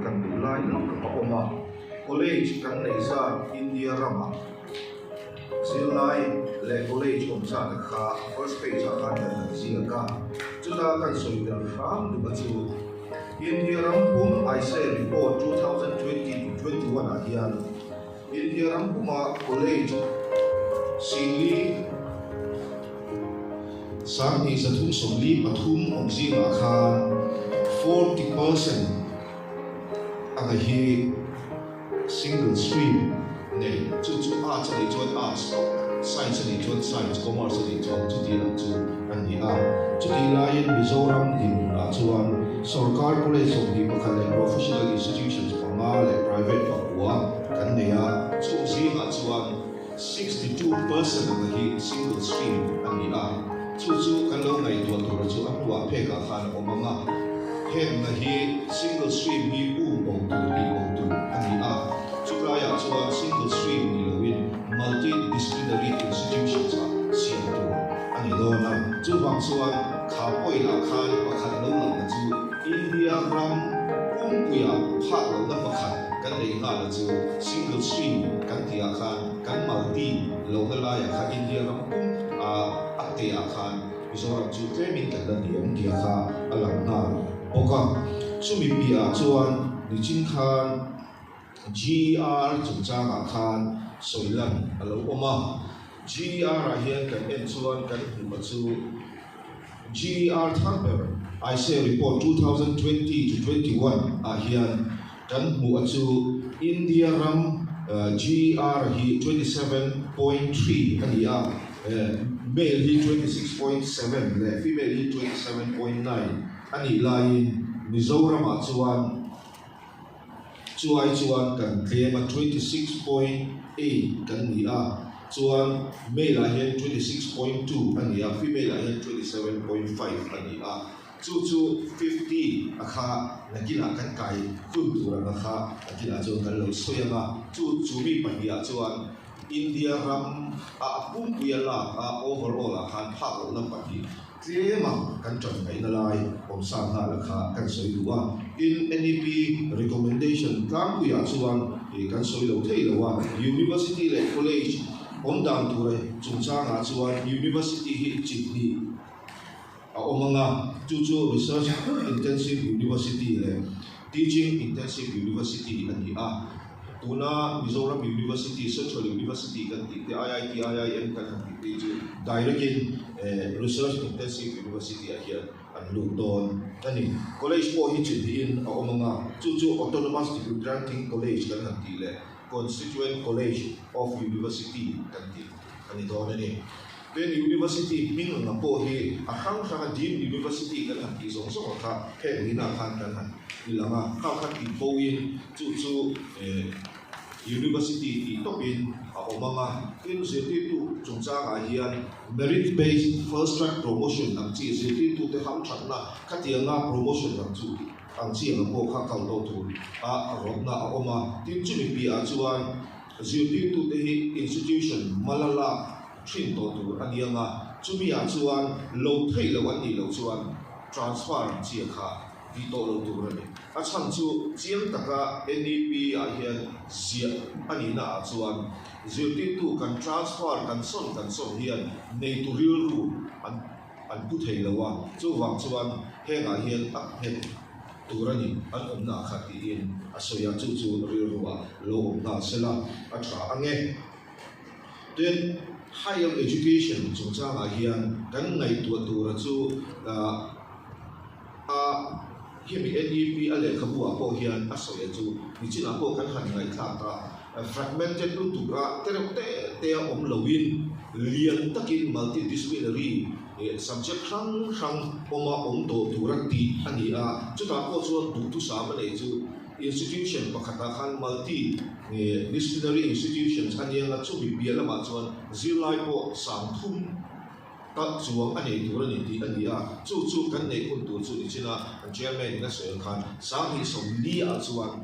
kan tulai lo ka oma college kan nei sa India rama zilai le college om sa kha first page a kan zia ka chuta kan soi da ram du ba chu India ram pum I say report 2020 to 21 a hian India ram puma college singli Sami Zatum Somli Pathum Omzima Khan 40% Agahi single stream ne chu arts ni chuan arts science ni chuan science commerce ni chuan chu ti la chu an ni a chu ti la in Mizoram in la chuan sarkar college of the Makhale professional institutions panga le private pakwa kan ne a chu zima chuan 62% Agahi single stream an ni a chu kan lo ngai tu tu chu apwa phe ka khan omanga hem na hi single stream hi u bong tu ani a chu la ya chu single stream ni lo in multidisciplinary institutions a siam tu ani lo na chu bang chuan kha poi la khan pakhat lo na chu India ram puya pha lo na pakhat kan nei nga la chu single stream kan tia khan kan multi lo na la ya kha India ram a ate a khan Mizoram chu training kan dan niam dia kha alam na oka sumi pia chuan ni chin khan GR chungchang a khan soilan alo oma GR a hian kan en chuan kan hmu chu GR Thamper I say report 2020 to 21 a hian kan hmu chu India ram GR hi 27.3 ani a male hi 26.7 le female hi 27.9 ani lain Mizoram a chuan kan claim 26.8 kan ni a chuan male a hian 26.2 ani a female a hian 27.5 ani a chu 50 a kha nakila kan kai kun tura na kha nakila chu kan lo soyanga chu mi pania chuan India ram a pum puyala a overall a khan phak lo na pani tlema kan chon ngai na lai om sa na la kha kan soi duwa in NEP recommendation kan puya chuan e kan soi lo thei lo wa university le college om dan tu re chungchang a chuan university hi chitni a omanga chu research intensive university le teaching intensive university ani a tuna Mizoram University Central University kan ti IIT IIM kan ti chu direct in research intensive university a hian an lu don ani college po hi chin in a omanga chu autonomous degree granting college kan ti le constituent college of university kan ti ani don ani then university ming na po hi a hang sa deemed university kan ti song song kha phe ni na khan kan han ilanga kha kha ti po in chu university ti topin a omanga in ZT2 chungchang a hian merit based first track promotion ang chi ZT2 te ham thakna khatianga promotion ang chu ang chi ang po kha kal do tu a robna a oma tin chu mi pi a chuan ZT2 te hi institution malala thin to tu anianga chumi a chuan lo thei lo an ni lo chuan transfer ang chi kha vi to lo tu ra ni a chang chu chiang taka NEP a hian zia ani na a chuan ZT2 kan transfer kan son hian nei tu real ru an pu thei lo wa chu wang chuan henga hian a het turani an omna khati in asoya chu real ru wa lo omna sela a tha ange then higher education chungchang a hian kan ngai tu ra chu hemi NEP ale khabu a po hian asoya chu nichina po kan han ngai thla ta fragmented tu ra te om lowin lian takin multidisciplinary subject khang oma om to turati ani a chuta po chu tu sa ma nei chu institution pakhata khan multi disciplinary institutions anianga chu bi biala ma chuan zilai po samthum ta chuang ani turani ti ania chu kan nei kun tu chu nichina chairman na sel khan sangi somli a chuan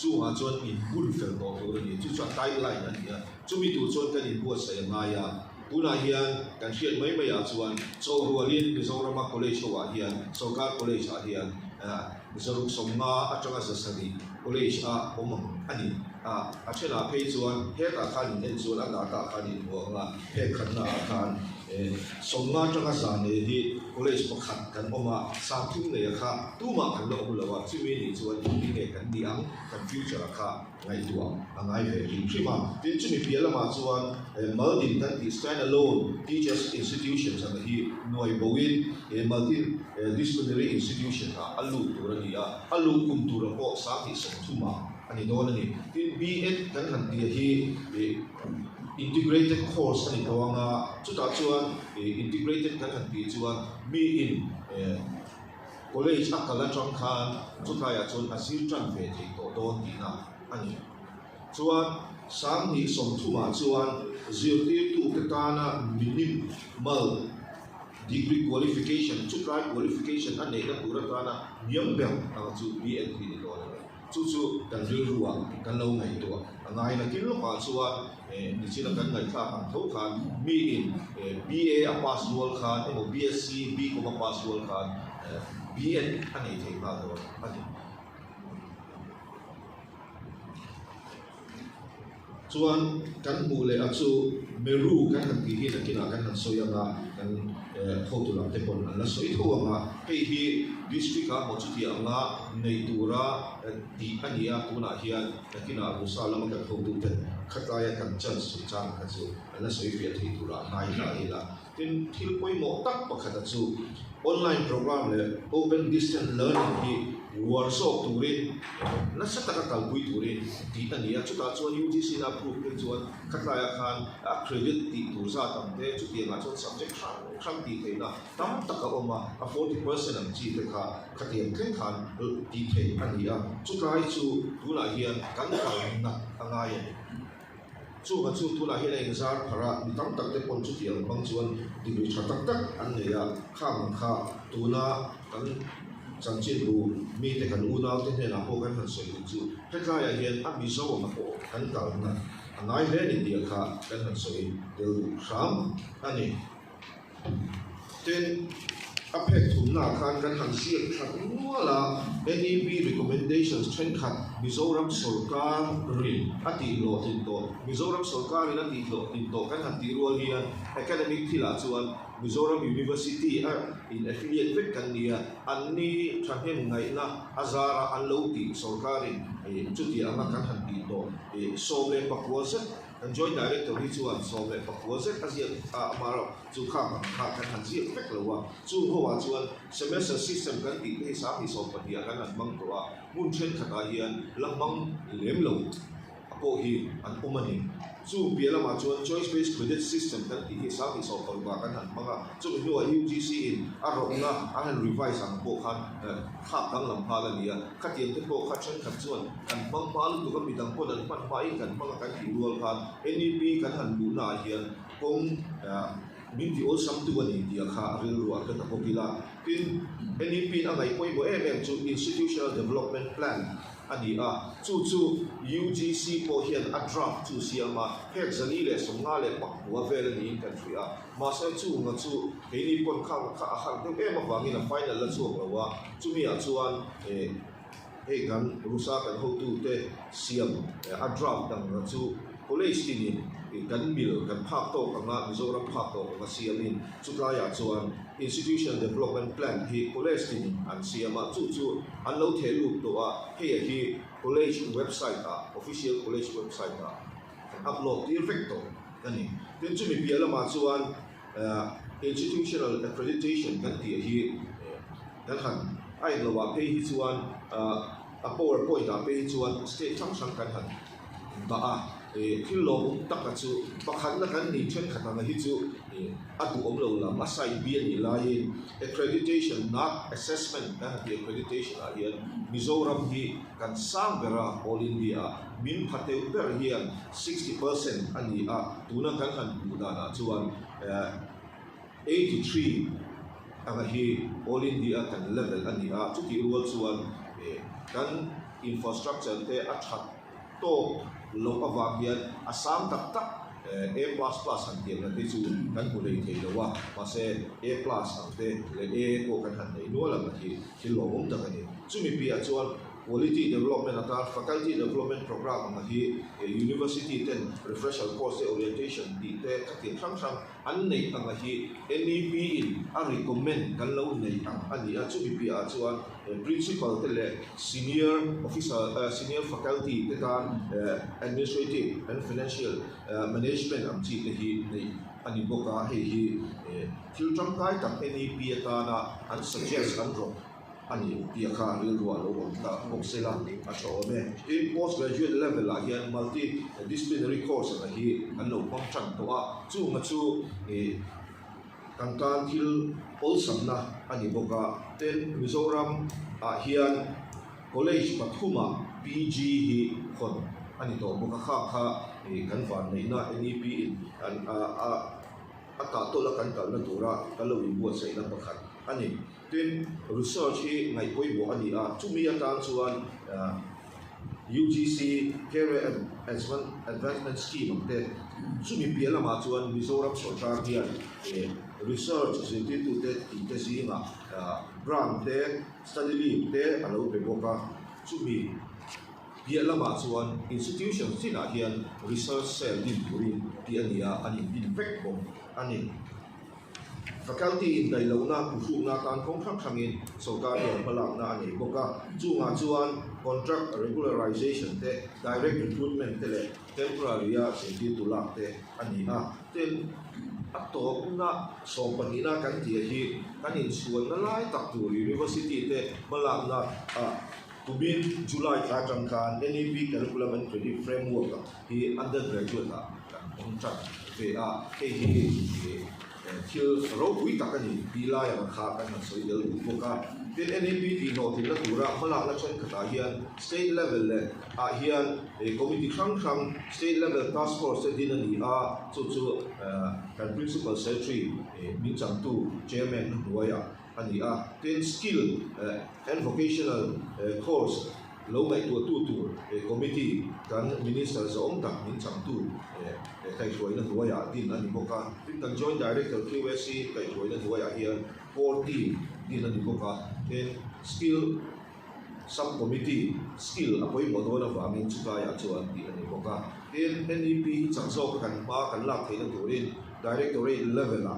chu ha chuan in bul fel to turani chu timeline ania chu mi tu chuan kan in bo sai nga ya tuna hian kan hian mai a chuan so rualin Mizoram College wa hian Sarkar College a hian zaruk somnga atanga zasari college a omang ani a chena phei chuan he ta khan en chuan anga ta khan in nga he khanna khan somnga atanga zane hi college pakhat kan oma sa thum ne kha tuma kan lo lawa chimi ni chuan ni nge kan ni ang kan future kha ngai tua angai ve ri thima tin chumi pialama chuan multi kan ti stand alone teachers institutions ang hi noi bowin multi disciplinary institution alu turania alu kum turako sa hi som thuma ani don ani tin B.Ed kan han ti hi integrated course ani kawanga chuta chuan integrated kan han ti chuan mi in college akala tang khan chuta ya chuan asir tran ve thei to don ti na ani chuan sang ni som thuma chuan 02 katana minimal degree qualification chuta qualification ane na pura tana niambang ang chu B.Ed ni don chu kan rilruwa kan lo ngai to angai na kin lo pa chuan ni china kan ngai tha ang tho khan mi in BA a pass wal khan emo BSc B ko pass wal khan B.Ed ani thei ma do ani chuan kan mu le achu meru kan han ti hi na kina kan han soyanga kan photo la te pon la soi tho anga hei hi district a mo chuti anga nei tura ti ania tuna hian kina rusa lama kan photo te khataya kan chan su chang ka chu la soi fe thei tura nai la ila tin thil poi mo tak pakhat chu online program le open distance learning hi workshop turin na sa takakal pui turin di ania chuta chuan UGC na approve ke chuan khataya khan credit ti turza tamte chuti nga chuan subject khang ti theina tam taka oma 40% ang chi te kha khatiam thleng khan ti thei ania chutai chu tula hian kan kal na angai chu ha chu tula hian exam phara mi tam tak te pon chuti ang bang chuan degree thatak tak an neya kham kha tuna kan Sanchin bu mi te kan unau te na ho kan soi chu khataya hian a mi zo ma ko kan kal na angai le ni dia kha kan soi del ram ani ten apek thumna khan kan han siak khat nuala NEB recommendations chen khat Mizoram Sarkar rin ati lo tin to Mizoram Sarkar rin ati lo tin to kan han ti rual hian academic thila chuan Mizoram University in affiliate with Kania Anni Trahem Naina Azara Anloti Sorkarin Chuti Amakan Handito Sole Pakwazet and joint director Rituan Sole Pakwazet Asia Amara Zukam Hakan Hanzi Feklawa Zuhoa Zuan semester system kan di Hisa Hisopadia Kanan Mangtoa Munchen Katahian Lamang Lemlo Apohi and Umani chu biala ma chuan choice based credit system kan ti sa ti so kan ba kan han mga chu no UGC in aronga an revise ang po khan khap dang lam phala lia khatien te po khatchen khat chuan kan bang palu tu kan bidang po dan pan pai kan mga kan ti rual khan NEP kan han lu na hian kong min ti ol sam tu ani dia kha ril rual ka ko kila pin NEP na ngai poi bo chu institutional development plan ani chu UGC po hian a draft chu siama hek zani le somnga le pak wa vel ni country ma sa chu nga chu hei pon kha har te ma wangi na final la chu wa chu mi chuan hei gan rusa kan ho tu te siam a draft dang chu college tin kan mil kan phak to anga Mizoram phak to anga siamin chu ta ya chuan institutional development plan hi college tin an siama chu an lo thelu to hi college website official college website upload direct to kani tin chu mi biala ma chuan institutional accreditation kan ti hi kan han ai lo wa pe hi chuan a PowerPoint pe hi chuan state function kan han ba kilom taka chu pakhat na kan ni chen khatanga hi chu atu omlo la masai bi ni lai accreditation not assessment na the accreditation hian Mizoram hi kan sang bera all India min phateu ber hian 60% ani tuna kan han na chuan 83 anga hi all India kan level ani chu ki rual chuan kan infrastructure te athat to lo awang hian asam tak tak A++ han tiang na te chu kan pu lei thei lo wa ma se A+ ang te le A ko kan han nei no la ma hi lo om ta kan ni chu mi pi a chuan quality development ata faculty development program ang hi university ten refresher course orientation ti te ka ti sang an nei ang hi NEP in a recommend kan lo nei ang ani a chu mi pi a chuan principal te le senior officer senior faculty te ta administrative and financial management ang chi te hi nei ani boka hi thil tang kai tak NEP ata na an suggest an ro ani pia kha ril ruwa lo om ta bok sela a cho me in postgraduate level la hian multi disciplinary course la hi an lo pang chan to a chu ma chu kan kan thil ol samna ani boka ten Mizoram a hian college pathuma PG hi khon ani to boka kha kan van nei na NEP in an a ka to la kan kal na tura kalo in bo sei na pakhat ani tin research hi ngai poi bo ani a chumi atan chuan UGC career advancement scheme te chumi piala ma chuan Mizoram sarkar hian research institute te singa grant te study leave te alo pe boka chumi piala ma chuan institutions sina hian research cell din turin ti ania ani infect bo ani faculty in dailona pusu na tan khong khangin sarkar hian palak na ani boka chunga chuan contract regularization te direct recruitment te le temporary ya senti tulak te ani a ten ato na so panina kan ti hi kanin suan na lai tak tu university te malak na Tubin July Kajangkan NEP curriculum and credit framework hi undergraduate contract te a thil ro pui takani pila ya kha kan soi del boka tin NEP ti no tin la tura mala la chen khata hian state level le a hian committee khang state level task force din ani a chu kan principal secretary min chang tu chairman huaya ani a tin skill and vocational course lo mai tu committee kan minister zong tak min chang tu kai choi na huaya din ani boka tin kan joint director QSC kai choi na huaya hian 40 din ani boka then skill subcommittee skill apoi modona farming chukaya chuan ti ani boka then NEP changso kan ba kan lak theina turin directorate level a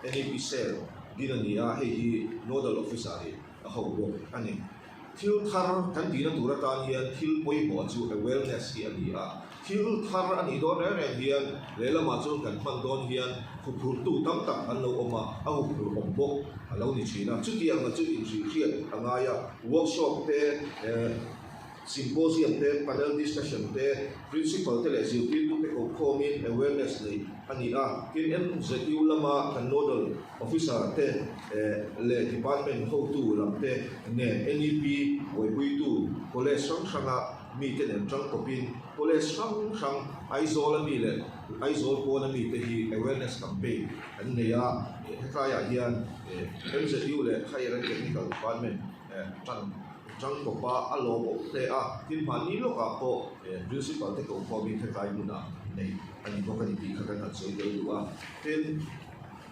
NEP cell din ani a hi nodal officer hi a ho bo ani thil thar kan ti na tura tan hian thil poi bo chu awareness hi ani a thil thar ani do re hian lela ma chu kan man don hian phur tu tam tak an lo oma a hu phur om bok alo ni china chu ti ang chu in ri khiat anga ya workshop te symposium te panel discussion te principal te le executive tu te ko commit awareness nei ani a kin MZU lama kan nodal officer te le department ho tu lam te ne NEP wei pui tu college sang mi te nem chang kopin college sang aizola mi le aizol ko na mi te hi awareness campaign an ne ya kaya hian MZU le higher technical department chang ko pa alo te a tin ma ni lo ka ko principal te ko ko mi te kai mu na nei ani ko ka ni ti kha kan soi de lu a ten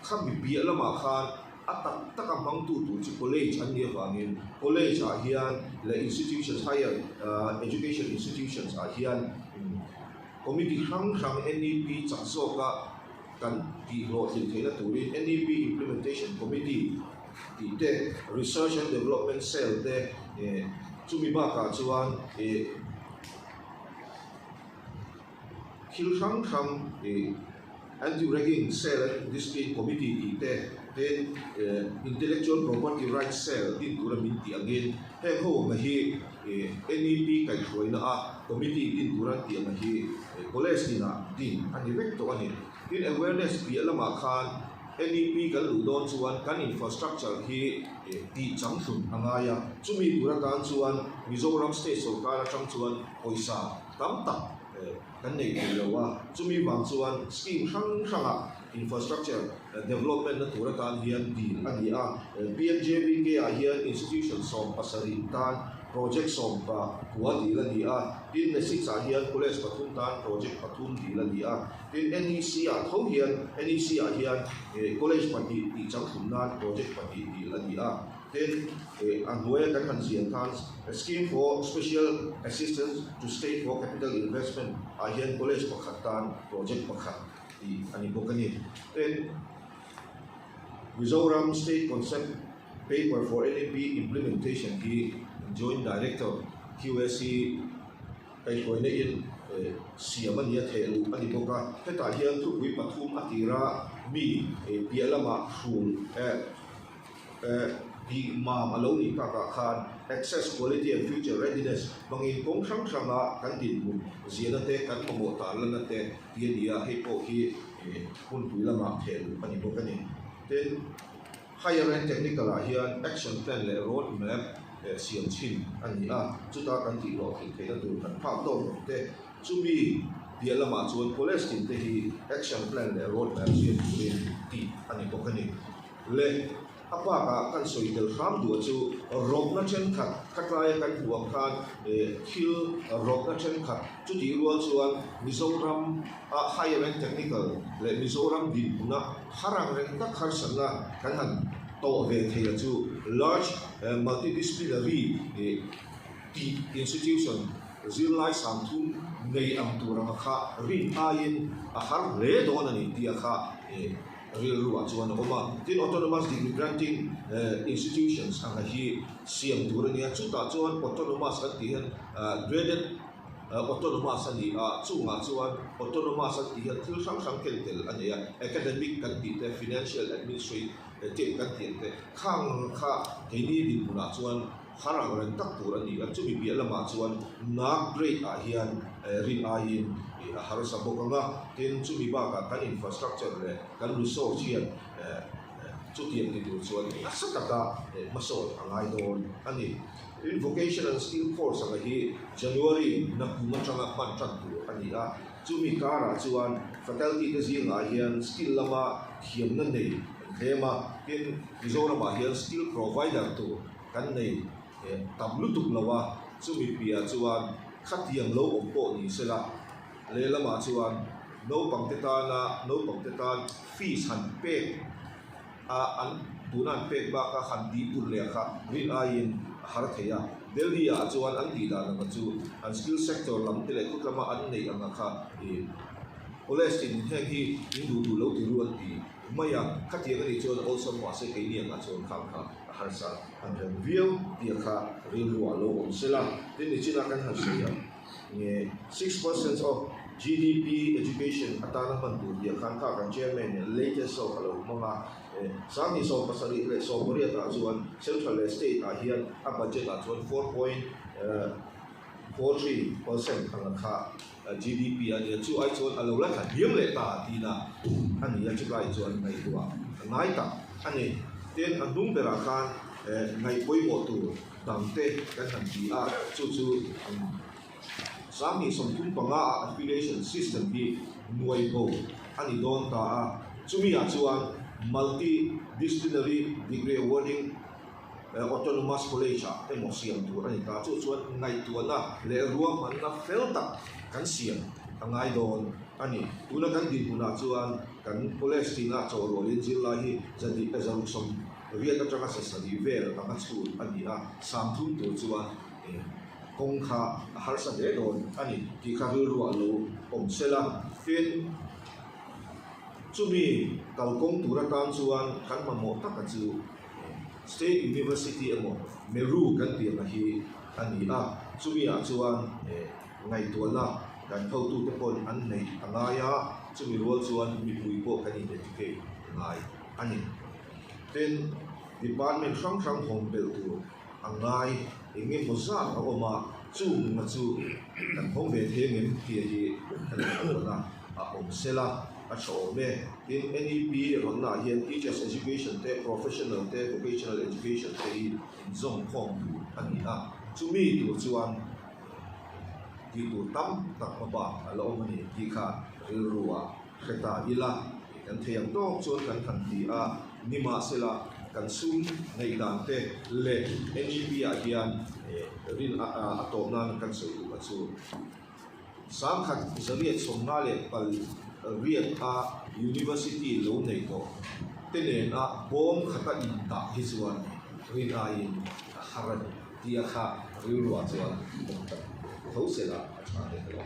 kham bi ala ma khan atak taka mang tu chi college an ni wangin college a hian le institutions higher education institutions a hian committee khang NEP changso ka kan ti lo thil theina turin NEP implementation committee the research and development cell te chumi ba ka chuan khilkhang anti-ragging cell and discipline committee te then intellectual property rights cell din tura min ti again he ho ma hi NEP kai hroina a committee din tura ti ma hi college dina din ani vek to ani din awareness bi alama khan NEP kan lu don chuan kan infrastructure hi ti changthun angaya chumi tura kan chuan Mizoram state sarkar chang chuan poisa tam tak kan nei lewa chumi bang chuan scheme hanga infrastructure development na tura kan hian din ani a PMJBK a hian institution som pasari tan project som pa kuwa di la ni a tin le six a hian college pathum tan project pathum di la ni a tin NEC a tho hian NEC a hian college pati ti chang thum nan project pati di la ni a tin an hoi kan han sian kan scheme for special assistance to state for capital investment a hian college pakhat tan project pakhat ti ani bokani tin Mizoram State Concept Paper for NAP Implementation ki Joint Director QSC kay ko in siya man niya thelu ani boka heta hian thu wi pathum atira mi pialama shul di ma maloni ka khan access quality and future readiness mangin kong sang sanga kan din mu ziana te kan mo ta lan te dia he ko hi kun pilama thelu ani boka ni then higher and technical hian action plan le road map siam chin ani a chuta kan ti ro thil thela tur kan phak to te chumi dialama chuan college tin te hi action plan le road map siam ti ani pokani le apa ka kan soitel kham du chu rock na chen khat katlai kan huam khan thil rock na chen khat chu ti ro chuan Mizoram higher and technical le Mizoram din na harang reng tak khar sanna kan han to ve thela chu large multidisciplinary institution zilai samthum nei am turang kha rin ain a har le don ani tia kha real ruwa chuan oma tin autonomous degree granting institutions ang hi siam turania chuta chuan autonomous kan ti han graded autonomous ani chunga chuan autonomous an ti han thil sang sang kel tel ania academic kan ti te financial administrative te kan ti te khang kha heini din puna chuan harang ran tak tur ani chu bi lama chuan na grade a hian rin a in har sa bokanga tin chu bi ba ka kan infrastructure le kan resource hian chu tiam ni tur chuan asakata masol angai don ani in vocational skill course ang hi January na pumatanga pantran tu ani a chumi kara chuan faculty te zinga hian skill lama hiam na nei thema in Mizoram hian skill provider tu kan nei tablutuk lawa chumi pia chuan khatiang lo ompo ni sela le lama chuan no pangtetan fees han pe an tunan pe ba ka han di tur le kha rin ain har theya Delhi a chuan an ti da na chu an skill sector lam te le kutlama an nei anga kha college in hi hindu du lo ti ruan ti maya khatia ni chuan also ma se ke ni anga chuan khang kha har sa an view ti kha rin ruwa lo om sela tin ni china kan har sia nge 6% of GDP education atana man tu dia khan kha kan chairman latest so hello mama sami so pasari le so korea ta chuan central state a hian a budget a chuan 4.43% ang kha GDP ani chu ai chuan alo la kha hiam le ta tina ani ya chu lai chuan mai tua ngai ta ani ten andung bera khan ngai poi mo tu tamte kan han ti a chu sami somthum panga affiliation system bi nuai bo ani don ta chumi a chuan multidisciplinary degree awarding autonomous college te mo siam tu ani ta chuan ngai tu na le ruam man na felta kan siam angai don ani tuna kan din puna chuan kan college tina choro lin zilla hi jadi azam som ria ta changa sa sadi vel anga chu ani a samthum tu chuan kong kha har sa de don ani ki kha ru lo om sela fin chumi kalkong tura tan chuan kan ma mo ta ka chu state university amo meru kan ti na hi ani a chumi a chuan ngai to na kan thau tu te pon an nei angaya chumi ro chuan mi pui ko kan educate ngai ani then department sang home bel tu angai inge moza ma chu na chu kan hong ve the ngem ti hi kan na a om sela a cho me in NEP rona hian teachers education te professional te vocational education te hi zong khom ani a chu mi tu chuan ki tu tam tak ba alo mani ki kha ruwa kheta ila kan theyam to chuan kan ti a nima sela kan sun nei dan te le NEP a hian rin a to nan kan so u chu sam khat zariat somna le pal riat a university lo nei to tene na bom khata in ta hi chuan rin a in haran dia kha riwa chuan thau se la a chha te lo